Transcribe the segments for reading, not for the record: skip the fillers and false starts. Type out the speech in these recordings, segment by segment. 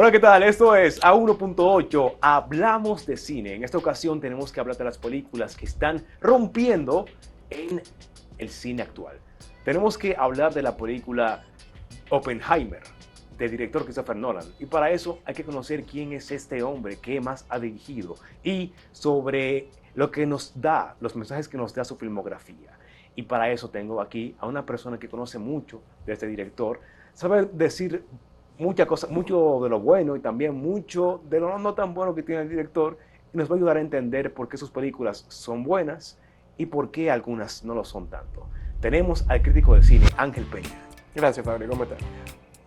Hola, ¿qué tal? Esto es A1.8, hablamos de cine. En esta ocasión tenemos que hablar de las películas que están rompiendo en el cine actual. Tenemos que hablar de la película Oppenheimer, del director Christopher Nolan. Y para eso hay que conocer quién es este hombre, qué más ha dirigido y sobre lo que nos da, los mensajes que nos da su filmografía. Y para eso tengo aquí a una persona que conoce mucho de este director, sabe decir muchas cosas, mucho de lo bueno y también mucho de lo no tan bueno que tiene el director, y nos va a ayudar a entender por qué sus películas son buenas y por qué algunas no lo son tanto. Tenemos al crítico de cine, Ángel Peña. Gracias, Fabio, ¿cómo estás?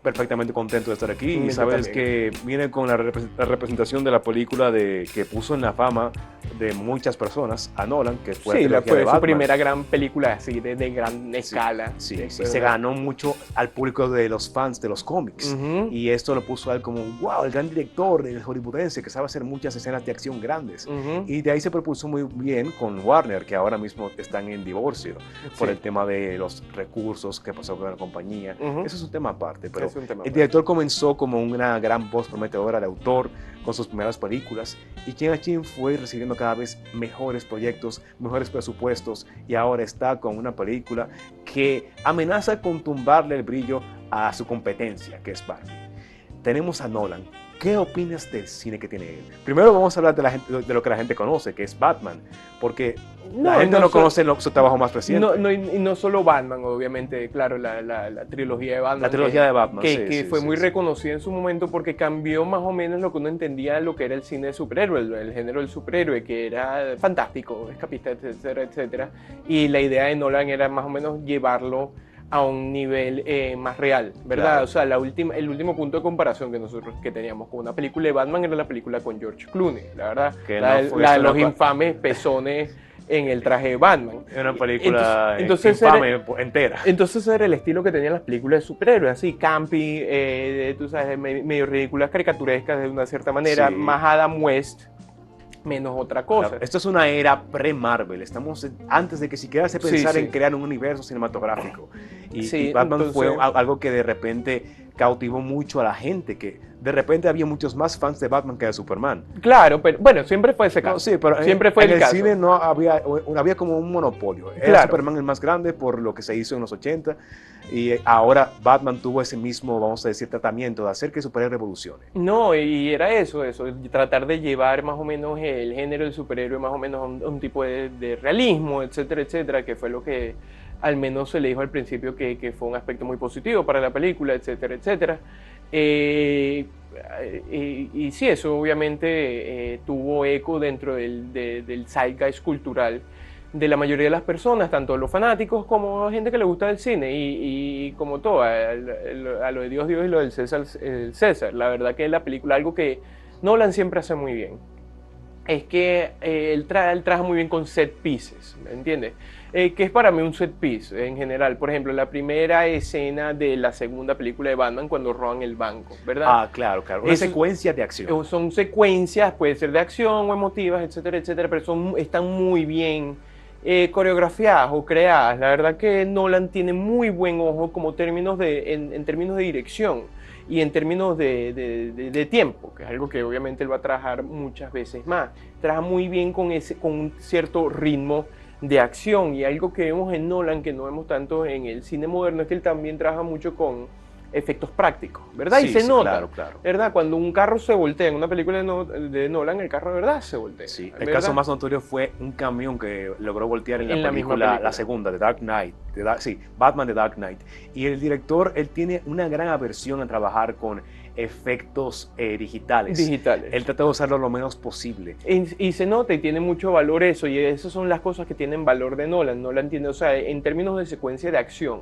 Perfectamente contento de estar aquí y Yo sabes también. que viene con la representación de la película que puso en la fama de muchas personas a Nolan, que fue Sí, la trilogía de fue su Batman. primera gran película así de gran escala. Sí, De- se ganó mucho al público de los fans de los cómics. Ujú, Y esto lo puso a él como, wow, el gran director, el hollywoodense que sabe hacer muchas escenas de acción grandes. ujú. Y de ahí se propulsó muy bien con Warner, que ahora mismo están en divorcio por Sí. el tema de los recursos que pasó con la compañía. Ujú. Eso es un tema aparte, pero Es un tema el aparte. director comenzó como una gran voz prometedora de autor con sus primeras películas, y chin a chin fue recibiendo cada vez mejores proyectos, mejores presupuestos, y ahora está con una película que amenaza con tumbarle el brillo a su competencia, que es Barbie. Tenemos a Nolan. ¿Qué opinas del cine que tiene él? Primero vamos a hablar de lo que la gente conoce, que es Batman, porque la gente no conoce su trabajo más reciente. Y no solo Batman, obviamente, claro, la trilogía de Batman. La trilogía de Batman, que fue muy reconocida en su momento porque cambió más o menos lo que uno entendía lo que era el cine de superhéroe, el género del superhéroe, que era fantástico, escapista, etcétera, etcétera. Y la idea de Nolan era más o menos llevarlo a un nivel más real, ¿verdad? Claro. O sea, el último punto de comparación que nosotros que teníamos con una película de Batman era la película con George Clooney, la verdad. Que La, no fue la de una los pa- pezones pezones en el traje de Batman. Es una película Entonces infame entera. Entonces era el estilo que tenían las películas de superhéroes, así, campy, tú sabes, medio ridículas, caricaturescas de una cierta manera, Sí. más Adam West, menos otra cosa. Claro, esto es una era pre-Marvel. Estamos antes de que siquiera se pensara Sí. en crear un universo cinematográfico. Sí, Y Batman entonces- fue algo que de repente cautivó mucho a la gente, que de repente había muchos más fans de Batman que de Superman. Claro, pero bueno, siempre fue ese caso. No, sí, pero siempre fue en el el caso. cine no había como un monopolio. Era Claro. Superman el más grande por lo que se hizo en los 80, y ahora Batman tuvo ese mismo, vamos a decir, tratamiento de hacer que el superhéroe revolucione. No, y era eso, tratar de llevar más o menos el género del superhéroe más o menos a un tipo de realismo, etcétera, etcétera, que fue lo que al menos se le dijo al principio que fue un aspecto muy positivo para la película, etcétera, etcétera. Y sí, eso obviamente tuvo eco dentro del zeitgeist cultural de la mayoría de las personas, tanto los fanáticos como gente que le gusta el cine, y como todo, a lo de Dios, Dios, y lo del César, César. La verdad que la película, algo que Nolan siempre hace muy bien, es que él trabaja muy bien con set pieces, ¿me entiendes? Que es para mí un set piece en general. Por ejemplo, la primera escena de la segunda película de Batman cuando roban el banco, ¿verdad? Ah, claro, claro. Una Eso- secuencia de acción. Son secuencias, puede ser de acción o emotivas, etcétera, etcétera, pero están muy bien coreografiadas o creadas. La verdad que Nolan tiene muy buen ojo como en términos de dirección y en términos de tiempo, que es algo que obviamente él va a trabajar muchas veces más. Trabaja muy bien con un cierto ritmo de acción, y algo que vemos en Nolan que no vemos tanto en el cine moderno es que él también trabaja mucho con efectos prácticos, ¿verdad? Sí, y se sí, nota, claro, claro. ¿verdad? Cuando un carro se voltea en una película de Nolan, el carro de verdad se voltea. Sí, el ¿verdad? caso más notorio fue un camión que logró voltear en En la la misma película, película. la segunda, The Dark Knight. Batman The Dark Knight. Y el director, él tiene una gran aversión a trabajar con efectos digitales. Digitales. Él trata de usarlo lo menos posible. Y se nota y tiene mucho valor eso, y esas son las cosas que tienen valor de Nolan. Nolan tiene, o sea, en términos de secuencia de acción,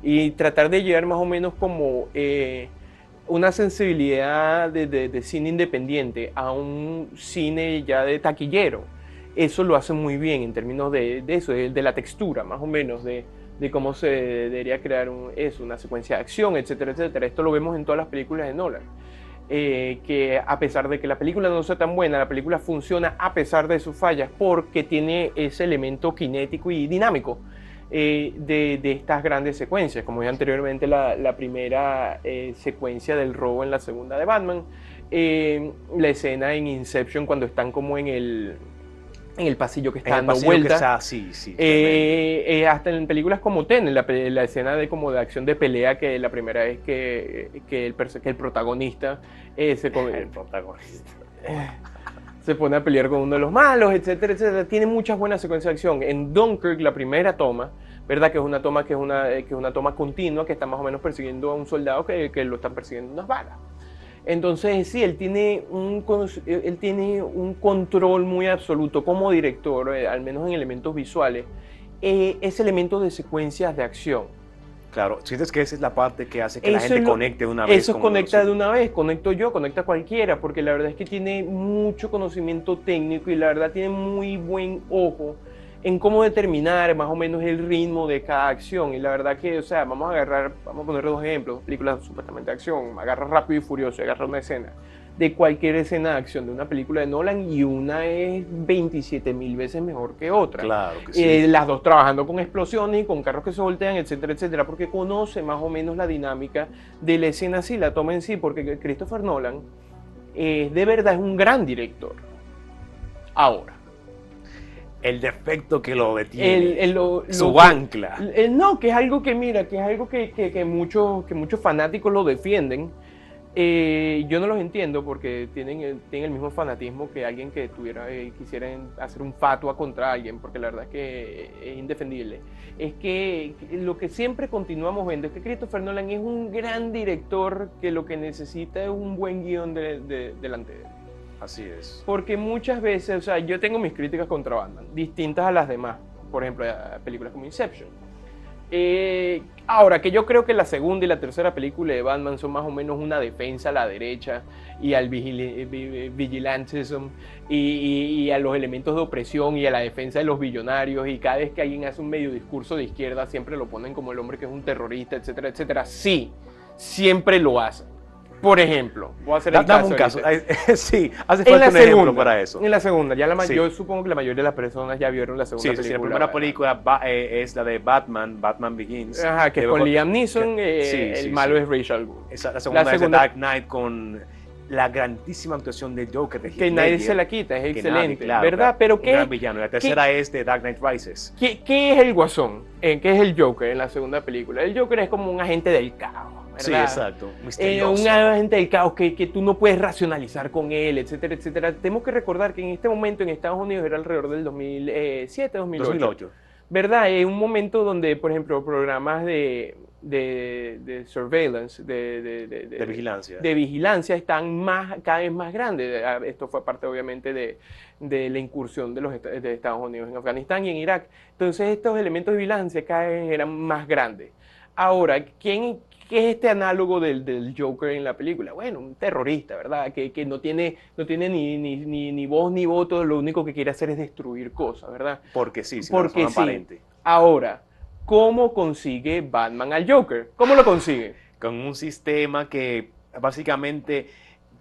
y tratar de llegar más o menos como una sensibilidad de cine independiente a un cine ya de taquillero. Eso lo hace muy bien en términos de eso, de la textura, más o menos, de cómo se debería crear una secuencia de acción, etcétera, etcétera. Esto lo vemos en todas las películas de Nolan. Que a pesar de que la película no sea tan buena, la película funciona a pesar de sus fallas porque tiene ese elemento cinético y dinámico de estas grandes secuencias, como dije anteriormente, la primera secuencia del robo en la segunda de Batman, la escena en Inception cuando están como en el pasillo que está dando vueltas. Sí, sí, hasta en películas como Tenet, la escena como de acción de pelea, que la primera vez que el protagonista el protagonista se pone a pelear con uno de los malos, etcétera, etcétera. Tiene muchas buenas secuencias de acción. En Dunkirk, la primera toma, ¿verdad? Que es una toma continua, que está más o menos persiguiendo a un soldado que lo están persiguiendo unas balas. Entonces, sí, él tiene un control muy absoluto como director, al menos en elementos visuales, ese elemento de secuencias de acción. Claro, sientes que esa es la parte que hace que la gente conecte de una vez. Eso conecta de una vez, conecto yo, conecta cualquiera, porque la verdad es que tiene mucho conocimiento técnico y la verdad tiene muy buen ojo en cómo determinar más o menos el ritmo de cada acción. Y la verdad que, o sea, vamos a poner dos ejemplos, películas supuestamente de acción, agarra Rápido y Furioso y agarra una escena de cualquier escena de acción de una película de Nolan y una es 27.000 veces mejor que otra. Claro que sí. Las dos trabajando con explosiones y con carros que se voltean, etcétera, etcétera, porque conoce más o menos la dinámica de la escena así, la toma en sí, porque Christopher Nolan de verdad es un gran director. Ahora, el defecto que lo detiene, su que, ancla. No, que es algo que mira, que es algo que muchos fanáticos lo defienden. Yo no los entiendo porque tienen el mismo fanatismo que alguien que quisiera hacer un fatua contra alguien, porque la verdad es que es indefendible. Es que lo que siempre continuamos viendo es que Christopher Nolan es un gran director que lo que necesita es un buen guión delante de él. Así es. Porque muchas veces, o sea, yo tengo mis críticas contra Batman, distintas a las demás. Por ejemplo, a películas como Inception. Ahora, que yo creo que la segunda y la tercera película de Batman son más o menos una defensa a la derecha y al vigilantism y a los elementos de opresión y a la defensa de los billonarios, y cada vez que alguien hace un medio discurso de izquierda siempre lo ponen como el hombre que es un terrorista, etcétera, etcétera. Sí, siempre lo hacen. Por ejemplo, voy a hacer el Dame un caso. Sí, hace falta un ejemplo para eso. En la segunda, yo supongo que la mayoría de las personas ya vieron la segunda película. Sí, la primera película es la de Batman Begins. Ajá, que es con Liam Neeson, el malo es Rachel Gould. La segunda es The Dark Knight con la grandísima actuación de Joker de Heath que nadie se la quita, es excelente, nadie, ¿verdad? Pero un gran villano. La tercera es The Dark Knight Rises. ¿Qué es el Guasón? ¿Qué es el Joker en la segunda película? El Joker es como un agente del caos, ¿verdad? Sí, exacto. Misterioso. Un agente del caos que tú no puedes racionalizar con él, etcétera, etcétera. Tenemos que recordar que en este momento en Estados Unidos era alrededor del 2007, 2008. ¿Verdad? Es un momento donde, por ejemplo, programas de surveillance, de vigilancia están cada vez más grandes. Esto fue parte obviamente de la incursión de Estados Unidos en Afganistán y en Irak. Entonces estos elementos de vigilancia cada vez eran más grandes. Ahora, ¿qué es este análogo del Joker en la película? Bueno, un terrorista, ¿verdad? Que no tiene ni voz ni voto, lo único que quiere hacer es destruir cosas, ¿verdad? Porque sí, porque sí. Aparente. Ahora, ¿cómo consigue Batman al Joker? ¿Cómo lo consigue? Con un sistema que básicamente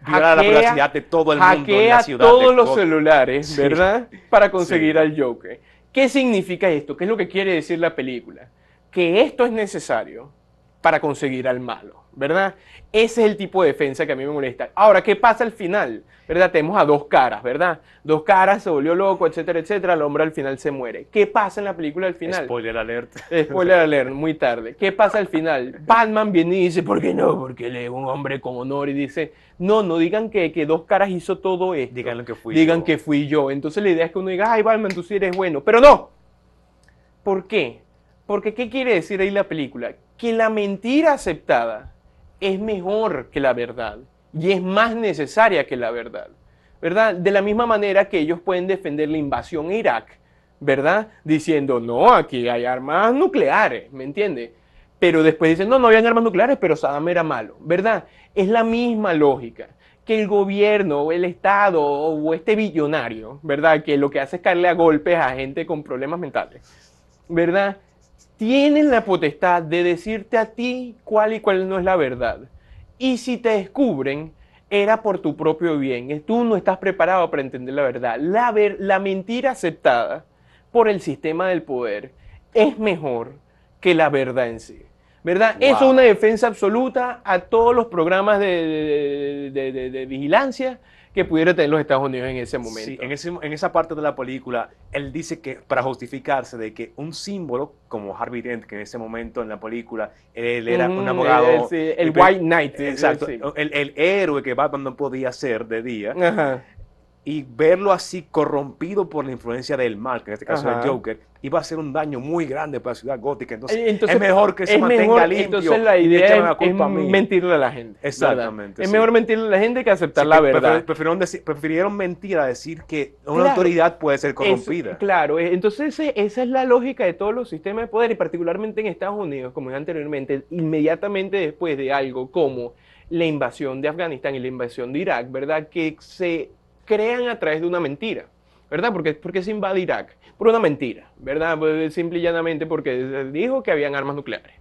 viola la privacidad de todo el mundo en la ciudad. Hackea todos los celulares, ¿verdad? Sí. Para conseguir al Joker. ¿Qué significa esto? ¿Qué es lo que quiere decir la película? Que esto es necesario para conseguir al malo, ¿verdad? Ese es el tipo de defensa que a mí me molesta. Ahora, ¿qué pasa al final? ¿Verdad? Tenemos a Dos Caras, ¿verdad? Dos Caras, se volvió loco, etcétera, etcétera. El hombre al final se muere. ¿Qué pasa en la película al final? Spoiler alert. Spoiler alert, muy tarde. ¿Qué pasa al final? Batman viene y dice, ¿por qué no? Porque él es un hombre con honor. Y dice, no digan que Dos Caras hizo todo esto. Digan que fui yo. Entonces la idea es que uno diga, ay, Batman, tú sí eres bueno. Pero no. ¿Por qué? Porque, ¿qué quiere decir ahí la película? Que la mentira aceptada es mejor que la verdad y es más necesaria que la verdad, ¿verdad? De la misma manera que ellos pueden defender la invasión a Irak, ¿verdad? Diciendo, no, aquí hay armas nucleares, ¿me entiendes? Pero después dicen, no habían armas nucleares, pero Saddam era malo, ¿verdad? Es la misma lógica. Que el gobierno, o el Estado, o este billonario, ¿verdad? Que lo que hace es caerle a golpes a gente con problemas mentales, ¿verdad? Tienen la potestad de decirte a ti cuál y cuál no es la verdad. Y si te descubren, era por tu propio bien. Tú no estás preparado para entender la verdad. La mentira aceptada por el sistema del poder es mejor que la verdad en sí. ¿Verdad? Wow. Eso es una defensa absoluta a todos los programas de vigilancia que pudiera tener los Estados Unidos en ese Sí, momento. en esa parte de la película, él dice que para justificarse de que un símbolo como Harvey Dent, que en ese momento en la película él era un abogado, Sí, el White Knight. exacto, Sí. el héroe que Batman no podía ser de día, Ajá, y verlo así corrompido por la influencia del mal, que en este caso es el ajá. Joker, iba a ser un daño muy grande para la ciudad gótica. Entonces, Entonces, es mejor que se es mantenga mejor, entonces limpio la y me idea echen la es culpa a mí. mentirle a la gente, ¿verdad? Exactamente, Es sí. mejor mentirle a la gente que aceptar Sí, la verdad. prefirieron mentir a decir que una Claro, autoridad puede ser corrompida. claro, entonces esa es la lógica de todos los sistemas de poder y particularmente en Estados Unidos, como dije anteriormente, inmediatamente después de algo como la invasión de Afganistán y la invasión de Irak, ¿verdad? Que se crean a través de una mentira, ¿verdad? Porque se invade Irak por una mentira, ¿verdad? Pues, simple y llanamente porque dijo que habían armas nucleares,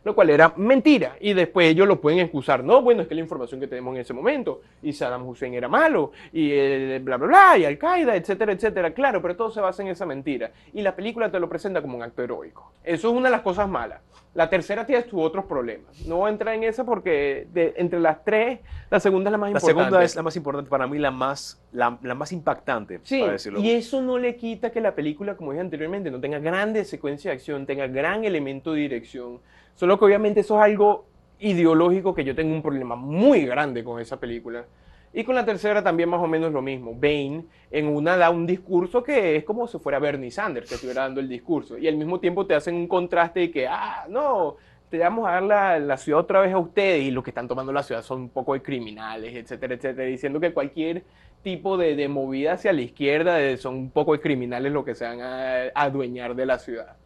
lo cual era mentira. Y después ellos lo pueden excusar. No, bueno, es que la información que tenemos en ese momento, y Saddam Hussein era malo, y bla, bla, bla, y Al-Qaeda, etcétera, etcétera. Claro, pero todo se basa en esa mentira. Y la película te lo presenta como un acto heroico. Eso es una de las cosas malas. La tercera tiene sus otros problemas. No voy a entrar en esa porque entre las tres, la segunda es la más La importante. segunda es la más importante para mí, la más impactante, Sí, para decirlo. y eso no le quita que la película, como dije anteriormente, no tenga grandes secuencias de acción, tenga gran elemento de dirección. Solo que obviamente eso es algo ideológico que yo tengo un problema muy grande con esa película. Y con la tercera también más o menos lo mismo. Bane en una da un discurso que es como si fuera Bernie Sanders que estuviera dando el discurso. Y al mismo tiempo te hacen un contraste de que, no, te vamos a dar la ciudad otra vez a ustedes. Y los que están tomando la ciudad son un poco de criminales, etcétera, etcétera. Diciendo que cualquier tipo de movida hacia la izquierda son un poco de criminales los que se van a adueñar de la ciudad.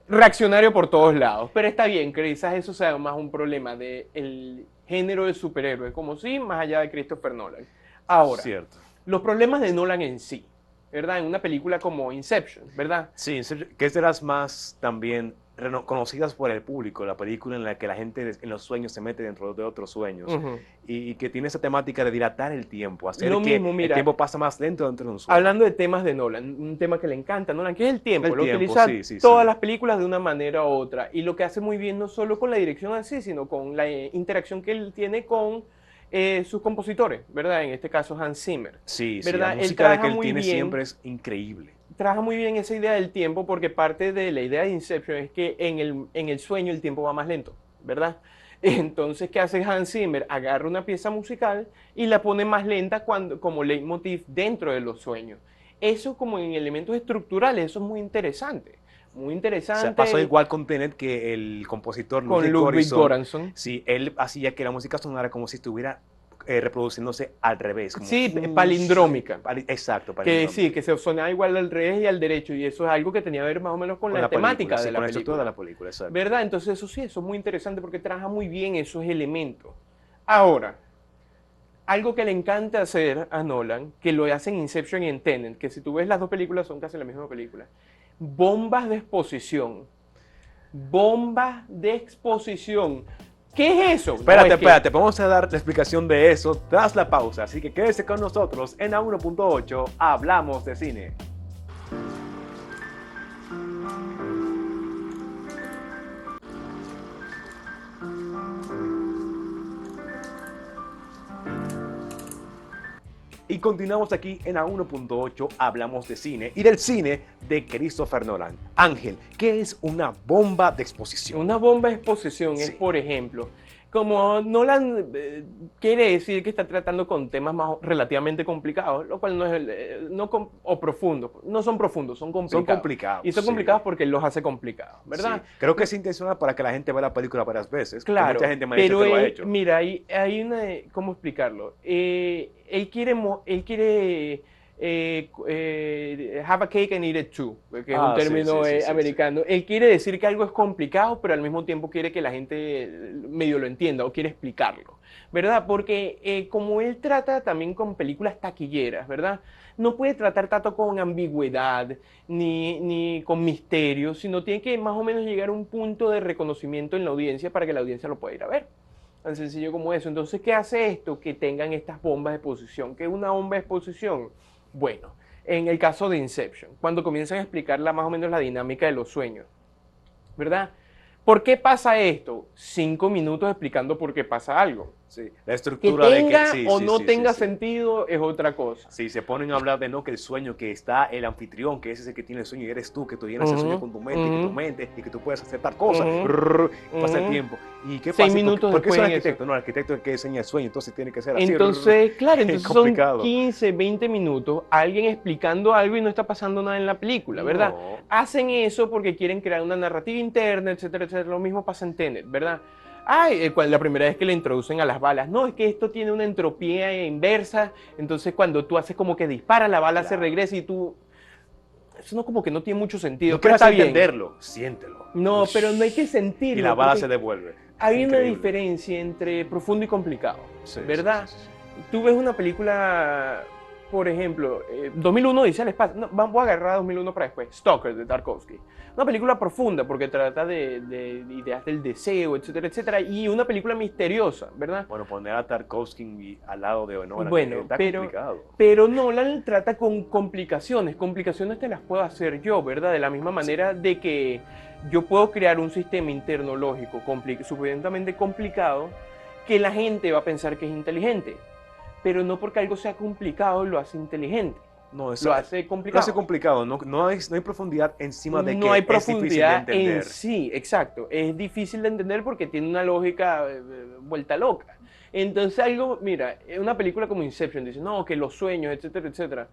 Reaccionario por todos lados, pero está bien, que quizás eso sea más un problema del género de superhéroes, como sí, más allá de Christopher Nolan. Ahora, Cierto. los problemas de Nolan en sí, ¿verdad? En una película como Inception, ¿verdad? Sí, que es de las más también conocidas por el público, la película en la que la gente en los sueños se mete dentro de otros sueños y que tiene esa temática de dilatar el tiempo, hacer Lo que mismo, mira, el tiempo pasa más lento dentro de un sueño. hablando de temas de Nolan, un tema que le encanta a Nolan, que es el tiempo. El Lo tiempo, utiliza sí, todas las películas de una manera u otra. Y lo que hace muy bien no solo con la dirección así, sino con la interacción que él tiene con sus compositores, ¿verdad? En este caso Hans Zimmer. Sí, sí, ¿Verdad? la Él música de que trabaja él muy tiene bien, siempre es increíble. trabaja muy bien esa idea del tiempo porque parte de la idea de Inception es que en el sueño el tiempo va más lento, ¿verdad? Entonces, ¿qué hace Hans Zimmer? Agarra una pieza musical y la pone más lenta como leitmotiv dentro de los sueños. Eso como en elementos estructurales, eso es muy interesante. Muy O interesante. sea, pasó igual con Tenet, que el compositor Con Ludwig Göransson. sí, él hacía que la música sonara como si estuviera reproduciéndose al revés. Como, Sí, palindrómica. Exacto, Que palindrómica. sí, que se sonaba igual al revés y al derecho. Y eso es algo que tenía que ver más o menos con la temática de la con la estructura película. de la película, exacto. ¿Verdad? Entonces eso sí, eso es muy interesante porque trabaja muy bien esos elementos. Ahora, algo que le encanta hacer a Nolan, que lo hace en Inception y en Tenet, que si tú ves las dos películas son casi la misma película, bombas de exposición. Bombas de exposición. ¿Qué es eso? Espérate, No, es que- espérate, vamos a dar la explicación de eso tras la pausa, así que quédese con nosotros en A1.8, hablamos de cine. Y continuamos aquí en A1.8, hablamos de cine y del cine de Christopher Nolan. Ángel, ¿qué es una bomba de exposición? Una bomba de exposición es, Sí. por ejemplo, como Nolan quiere decir que está tratando con temas más relativamente complicados, lo cual no es o profundos, no son profundos, son complicados. Son complicados, Y son sí. complicados porque él los hace complicados, ¿verdad? Sí. Creo que es intencional para que la gente vea la película varias veces. porque Claro, mucha gente me ha dicho pero que lo ha hecho. mira, hay una, ¿cómo explicarlo? Él quiere have a cake and eat it too, que es un Sí, término sí, sí, americano. Él quiere decir que algo es complicado, pero al mismo tiempo quiere que la gente medio lo entienda o quiere explicarlo, ¿verdad? Porque como él trata también con películas taquilleras, ¿verdad? No puede tratar tanto con ambigüedad ni con misterio, sino tiene que más o menos llegar a un punto de reconocimiento en la audiencia para que la audiencia lo pueda ir a ver. Tan sencillo como eso. Entonces, ¿qué hace esto? Que tengan estas bombas de exposición. ¿Qué es una bomba de exposición? Bueno, en el caso de Inception, cuando comienzan a explicar más o menos la dinámica de los sueños, ¿verdad? ¿Por qué pasa esto? 5 minutos explicando por qué pasa algo. Sí, la Que estructura tenga de que sí, o sí, no sí, tenga sí, sí. sentido es otra cosa. Sí, se ponen a hablar de no, que el sueño, que está el anfitrión, que ese es el que tiene el sueño y eres tú, que tú llenas el sueño con tu mente, y que tu mente, y que tú puedes hacer tal cosa. Pasa el tiempo. ¿Y qué 6 pasa? minutos ¿Por qué es el después en arquitecto? No, el arquitecto es el que diseña el sueño, entonces tiene que ser así. Entonces, claro, entonces son complicado. 15, 20 minutos, alguien explicando algo y no está pasando nada en la película, ¿verdad? No. Hacen eso porque quieren crear una narrativa interna, etcétera, etcétera. Lo mismo pasa en Tenet, ¿verdad? Ay, la primera vez que le introducen a las balas, no, es que esto tiene una entropía inversa, entonces cuando tú haces como que dispara, la bala se regresa y tú... Eso no como que no tiene mucho sentido, No pero quieras está bien. entenderlo, siéntelo. No, pero no hay que sentirlo. Y la bala porque se devuelve. hay una Increíble. diferencia entre profundo y complicado, Sí, ¿verdad? sí, sí, sí. Tú ves una película, por ejemplo, 2001 dice el espacio, no, voy a agarrar 2001 para después, Stalker de Tarkovsky. Una película profunda porque trata de ideas del deseo, etcétera, etcétera, y una película misteriosa, ¿verdad? Bueno, poner a Tarkovsky al lado de Nolan Bueno, está pero, complicado. pero Nolan trata con complicaciones. Complicaciones te las puedo hacer yo, ¿verdad? De la misma manera de que yo puedo crear un sistema interno lógico suficientemente complicado que la gente va a pensar que es inteligente. Pero no porque algo sea complicado lo hace inteligente. No, eso Lo hace complicado. Lo hace complicado. No hay profundidad encima de que no hay es difícil de profundidad entender. en sí, exacto. Es difícil de entender porque tiene una lógica vuelta loca. Entonces algo, mira, una película como Inception dice, no, que los sueños, etcétera, etcétera.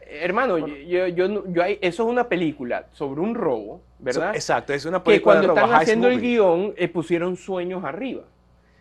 Hermano, Bueno. eso es una película sobre un robo, ¿verdad? Exacto, es una Que película cuando de robo, están heist haciendo el movie. guión pusieron sueños arriba.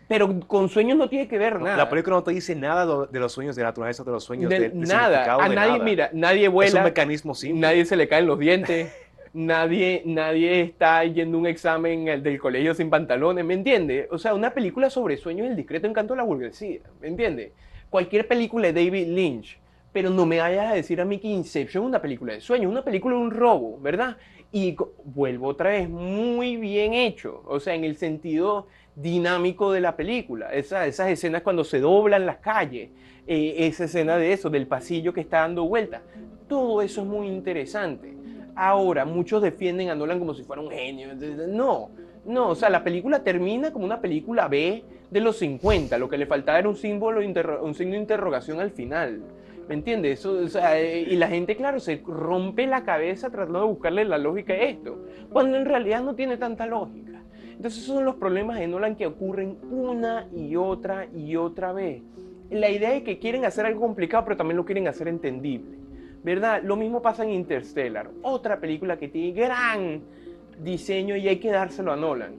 Pero con sueños no tiene que ver nada. La película no te dice nada de los sueños, de la naturaleza de los sueños, del nada. significado A de nadie, nada. mira, nadie vuela. Es un mecanismo simple. Nadie se le caen los dientes. nadie está yendo a un examen del colegio sin pantalones, ¿me entiendes? O sea, una película sobre sueños, el discreto encanto de la burguesía, ¿me entiendes? Cualquier película de David Lynch, pero no me vayas a decir a mí que Inception es una película de sueños, una película de un robo, ¿verdad? Y vuelvo otra vez, muy bien hecho, o sea, en el sentido dinámico de la película, esas escenas cuando se doblan las calles, esa escena de eso, del pasillo que está dando vueltas, todo eso es muy interesante. Ahora, muchos defienden a Nolan como si fuera un genio. No, o sea, la película termina como una película B de los 50. Lo que le faltaba era un signo de interrogación al final. ¿Me entiendes? Eso, o sea, y la gente, claro, se rompe la cabeza tratando de buscarle la lógica a esto, cuando en realidad no tiene tanta lógica. Entonces, esos son los problemas de Nolan que ocurren una y otra vez. La idea es que quieren hacer algo complicado, pero también lo quieren hacer entendible, ¿verdad? Lo mismo pasa en Interstellar, otra película que tiene gran diseño y hay que dárselo a Nolan.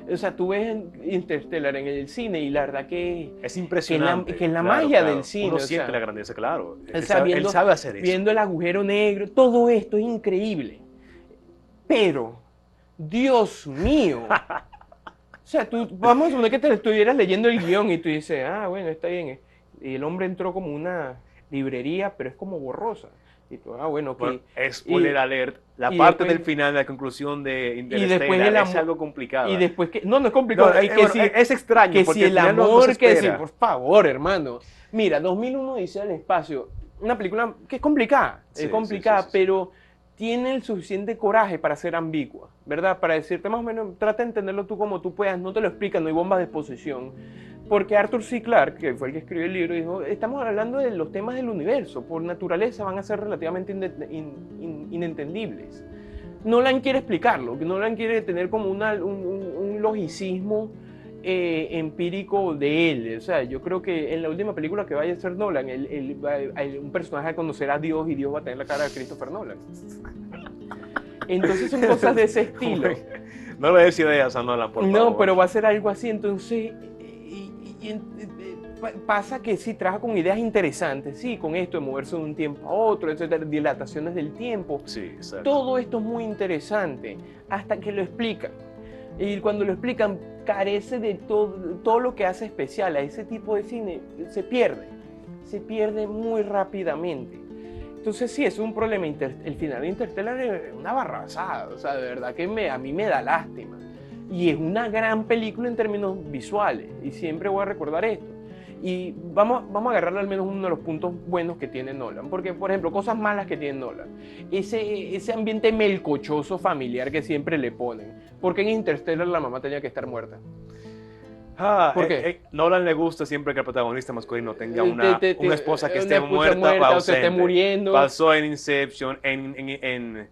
O sea, tú ves Interstellar en el cine y la verdad que es impresionante. Que es la magia del cine. Uno siente la grandeza, claro. Él sabe hacer eso. Viendo el agujero negro, todo esto es increíble. Pero, Dios mío. O sea, vamos a suponer que te estuvieras leyendo el guión y tú dices, ah, bueno, está bien. Y el hombre entró como una librería, pero es como borrosa. Y tú, ah, bueno, ok. Bueno, spoiler alert, la parte después, del final, la conclusión de Interstellar es algo complicado. Y después que, no es complicado. No, es extraño. Que porque si el amor, no que si, por favor, hermano. Mira, 2001 dice al espacio, una película que es complicada, sí, pero tiene el suficiente coraje para ser ambigua, ¿verdad? Para decirte más o menos, trata de entenderlo tú como tú puedas, no te lo explica, no hay bombas de exposición. Porque Arthur C. Clarke, que fue el que escribió el libro, dijo, estamos hablando de los temas del universo, por naturaleza van a ser relativamente inentendibles. Nolan quiere explicarlo, Nolan quiere tener como un logicismo empírico de él. O sea, yo creo que en la última película que vaya a ser Nolan, un personaje va a conocer a Dios y Dios va a tener la cara de Christopher Nolan. Entonces son cosas de ese estilo. No le des ideas a Nolan, por favor. No, pero va a ser algo así, entonces... pasa que sí trabaja con ideas interesantes, sí, con esto de moverse de un tiempo a otro, etcétera, dilataciones del tiempo. Sí, exacto. Todo esto es muy interesante hasta que lo explican. Y cuando lo explican, carece de todo lo que hace especial a ese tipo de cine, se pierde muy rápidamente. Entonces sí, es un problema. El final de Interstellar es una barrabasada, o sea, de verdad que a mí me da lástima. Y es una gran película en términos visuales, y siempre voy a recordar esto. Y vamos a agarrarle al menos uno de los puntos buenos que tiene Nolan. Porque, por ejemplo, cosas malas que tiene Nolan. Ese ambiente melcochoso familiar que siempre le ponen. Porque en Interstellar la mamá tenía que estar muerta. ¿Por qué? Nolan le gusta siempre que el protagonista masculino tenga una esposa que esté muerta o o se esté muriendo. Pasó en Inception, en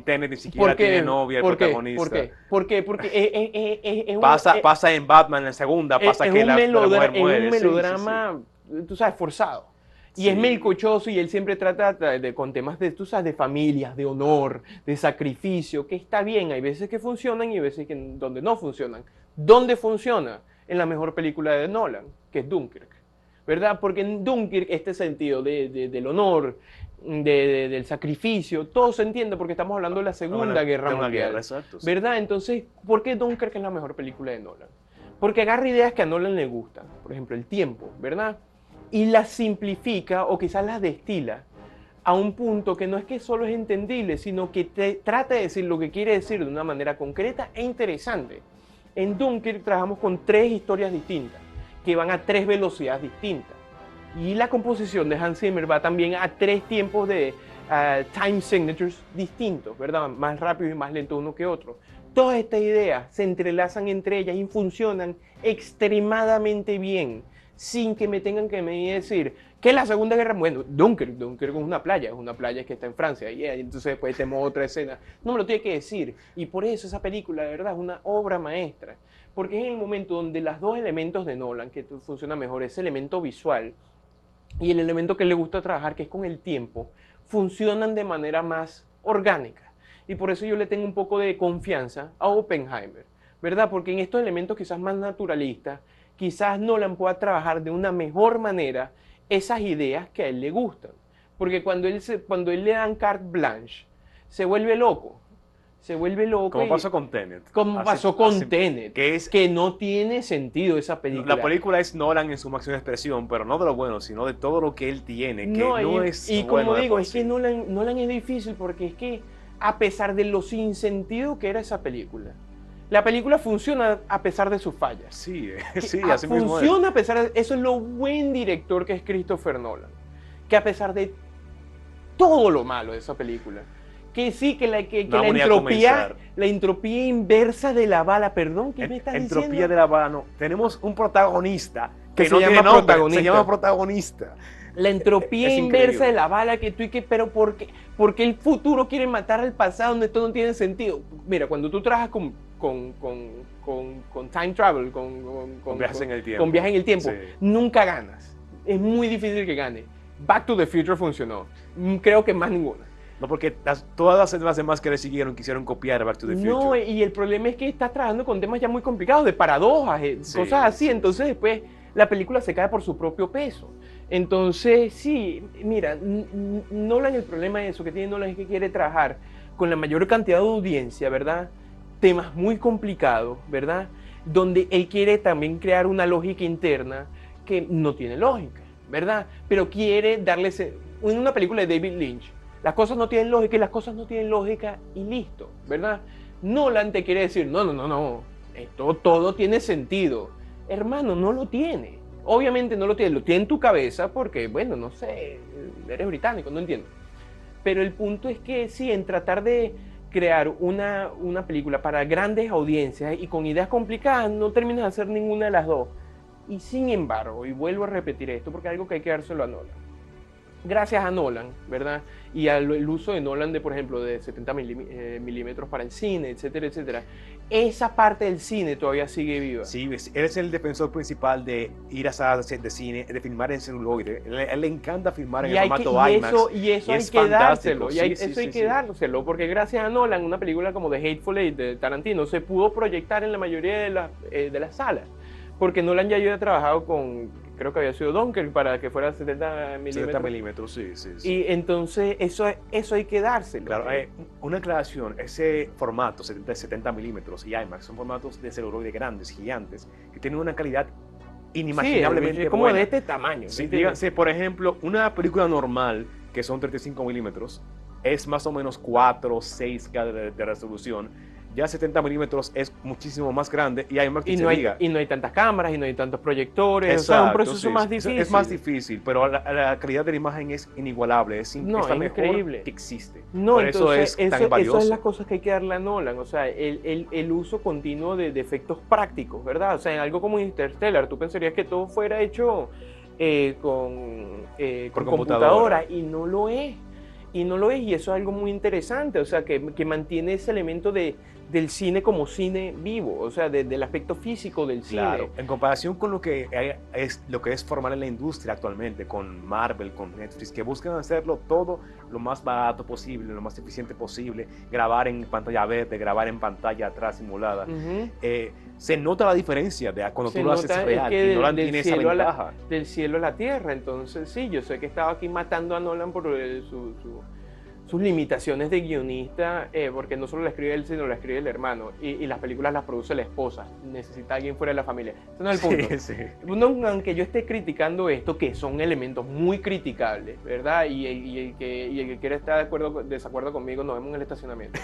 Tenet ni siquiera tiene novia el protagonista. ¿Por qué? Porque pasa en Batman en la segunda, pasa que la mujer muere. Es un melodrama, tú sabes, forzado. Y es melcochoso y él siempre trata con temas de, tú sabes, de familias, de honor, de sacrificio, que está bien. Hay veces que funcionan y hay veces donde no funcionan. ¿Dónde funciona? En la mejor película de Nolan, que es Dunkirk, ¿verdad? Porque en Dunkirk este sentido del honor, del sacrificio, todo se entiende porque estamos hablando de la Segunda Guerra Mundial, exacto, sí. ¿verdad? Entonces, ¿por qué Dunkirk es la mejor película de Nolan? Porque agarra ideas que a Nolan le gustan, por ejemplo, el tiempo, ¿verdad? Y las simplifica o quizás las destila a un punto que no es que solo es entendible, sino que trata de decir lo que quiere decir de una manera concreta e interesante. En Dunkirk trabajamos con 3 historias distintas, que van a 3 velocidades distintas. Y la composición de Hans Zimmer va también a 3 tiempos de time signatures distintos, ¿verdad? Más rápido y más lento uno que otro. Todas estas ideas se entrelazan entre ellas y funcionan extremadamente bien, sin que me tengan que decir que la Segunda Guerra, bueno, Dunkirk es una playa que está en Francia, y entonces después tenemos otra escena. No me lo tiene que decir, y por eso esa película de verdad es una obra maestra, porque es en el momento donde los 2 elementos de Nolan que funcionan mejor, ese elemento visual y el elemento que le gusta trabajar, que es con el tiempo, funcionan de manera más orgánica. Y por eso yo le tengo un poco de confianza a Oppenheimer, ¿verdad? Porque en estos elementos quizás más naturalistas, quizás Nolan pueda trabajar de una mejor manera esas ideas que a él le gustan. Porque cuando él le dan carte blanche, se vuelve loco. Como pasó con Tenet. Como pasó con Tenet, que no tiene sentido esa película. La película es Nolan en su máxima expresión, pero no de lo bueno, sino de todo lo que él tiene, que no es y bueno. Como digo, es que Nolan es difícil porque es que a pesar de lo sin sentido que era esa película, la película funciona a pesar de sus fallas. Sí, así mismo funciona a pesar de... Eso es lo buen director que es Christopher Nolan. Que a pesar de todo lo malo de esa película, que sí, que la entropía inversa de la bala, perdón, ¿qué me estás diciendo? Entropía de la bala, no. Tenemos un protagonista que no tiene nombre, se llama protagonista. La entropía inversa de la bala que tú y que, pero ¿por qué el futuro quiere matar al pasado donde todo no tiene sentido? Mira, cuando tú trabajas con time travel, con viajes en el tiempo, sí, nunca ganas. Es muy difícil que gane. Back to the Future funcionó. Creo que más ninguna. No, porque todas las demás que le siguieron quisieron copiar Back to the Future. No, y el problema es que estás trabajando con temas ya muy complicados, de paradojas, cosas así. Entonces después la película se cae por su propio peso. Entonces, sí, mira, Nolan, el problema de eso que tiene Nolan es que quiere trabajar con la mayor cantidad de audiencia, ¿verdad? Temas muy complicados, ¿verdad? Donde él quiere también crear una lógica interna que no tiene lógica, ¿verdad? Pero quiere darles... En una película de David Lynch, las cosas no tienen lógica y las cosas no tienen lógica y listo, ¿verdad? Nolan te quiere decir, no, esto todo tiene sentido. Hermano, no lo tiene. Obviamente no lo tiene en tu cabeza porque, bueno, no sé, eres británico, no entiendo. Pero el punto es que sí, en tratar de crear una película para grandes audiencias y con ideas complicadas, no terminas de hacer ninguna de las dos. Y sin embargo, y vuelvo a repetir esto porque es algo que hay que dárselo a Nolan. Gracias a Nolan, ¿verdad? Y al uso de Nolan de, por ejemplo, de 70 milímetros para el cine, etcétera, etcétera. Esa parte del cine todavía sigue viva. Sí, él es el defensor principal de ir a salas de cine, de filmar en celuloide. Él le encanta filmar en el formato IMAX. Y eso hay que dárselo. Eso hay que dárselo, porque gracias a Nolan, una película como The Hateful Eight de Tarantino se pudo proyectar en la mayoría de las salas. Porque Nolan ya había trabajado con, creo que había sido Dunkirk para que fuera 70 milímetros. 70 milímetros, sí. Y entonces eso hay que dárselo. Claro, una aclaración, ese formato, 70 milímetros y IMAX, son formatos de celuloide grandes, gigantes, que tienen una calidad inimaginablemente es como buena. De este tamaño. Sí, díganse, por ejemplo, una película normal, que son 35 milímetros, es más o menos 4 o 6K de resolución. Ya 70 milímetros es muchísimo más grande y hay más que Y se no hay, diga. y no hay tantas cámaras, y no hay tantos proyectores, o sea, es un Exacto, proceso sí, más sí. difícil. Es más difícil, pero la calidad de la imagen es inigualable, No, es la es mejor increíble. que existe. No, Por eso entonces, es tan eso es valioso. las cosas que hay que darle a Nolan, o sea, el uso continuo de efectos prácticos, ¿verdad? O sea, en algo como Interstellar, tú pensarías que todo fuera hecho Por con computadora, computadora. y no lo es. Y no lo es, y eso es algo muy interesante, o sea, que mantiene ese elemento del cine como cine vivo, o sea, del aspecto físico del Claro, cine. en comparación con lo que es formal en la industria actualmente, con Marvel, con Netflix, que buscan hacerlo todo lo más barato posible, lo más eficiente posible, grabar en pantalla verde, grabar en pantalla atrás simulada. Ujú. Se nota la diferencia de cuando Se tú lo haces nota es real que y Nolan tiene esa ventaja. del cielo a la tierra. Entonces, sí, yo sé que estaba aquí matando a Nolan por sus limitaciones de guionista, porque no solo la escribe él, sino la escribe el hermano. Y las películas las produce la esposa. Necesita alguien fuera de la familia. Ese no es el punto. Sí, sí. No, aunque yo esté criticando esto, que son elementos muy criticables, ¿verdad? Y el que quiera estar desacuerdo conmigo, nos vemos en el estacionamiento.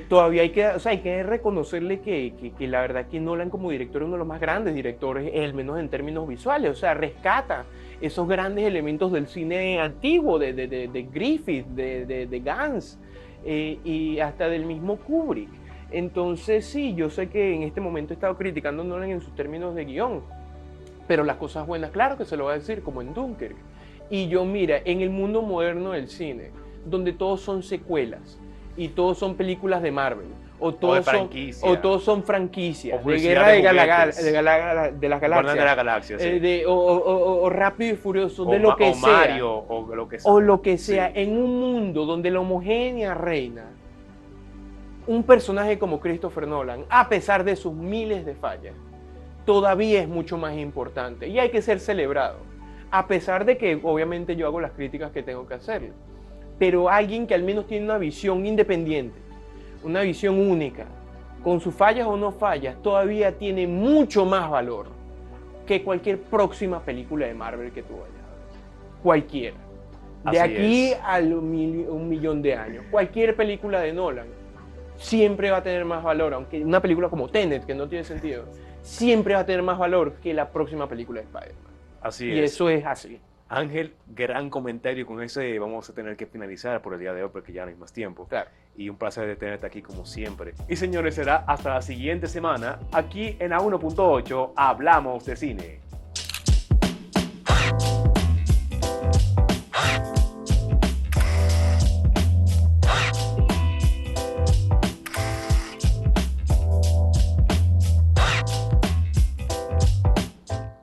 Todavía hay que reconocerle que la verdad que Nolan como director es uno de los más grandes directores, al menos en términos visuales, o sea, rescata esos grandes elementos del cine antiguo, de Griffith, de Gans, y hasta del mismo Kubrick. Entonces sí, yo sé que en este momento he estado criticando a Nolan en sus términos de guión, pero las cosas buenas, claro que se lo va a decir, como en Dunkirk. Y yo, mira, en el mundo moderno del cine, donde todos son secuelas, y todos son películas de Marvel, o todos son franquicias, de Guerra de las Guardián de la Galaxias, Galaxia, sí. o Rápido y Furioso, de lo que sea, Mario, o lo que sea. o lo que sea, Sí. en un mundo donde la homogénea reina, un personaje como Christopher Nolan, a pesar de sus miles de fallas, todavía es mucho más importante y hay que ser celebrado, a pesar de que obviamente yo hago las críticas que tengo que hacer. Pero alguien que al menos tiene una visión independiente, una visión única, con sus fallas o no fallas, todavía tiene mucho más valor que cualquier próxima película de Marvel que tú vayas a ver. Cualquiera. De Así aquí es. a un millón de años. Cualquier película de Nolan siempre va a tener más valor, aunque una película como Tenet, que no tiene sentido, siempre va a tener más valor que la próxima película de Spider-Man. Así Y es. eso es así. Ángel, gran comentario. Con ese vamos a tener que finalizar por el día de hoy porque ya no hay más tiempo. Claro. Y un placer de tenerte aquí como siempre. Y señores, será hasta la siguiente semana aquí en A1.8 Hablamos de Cine.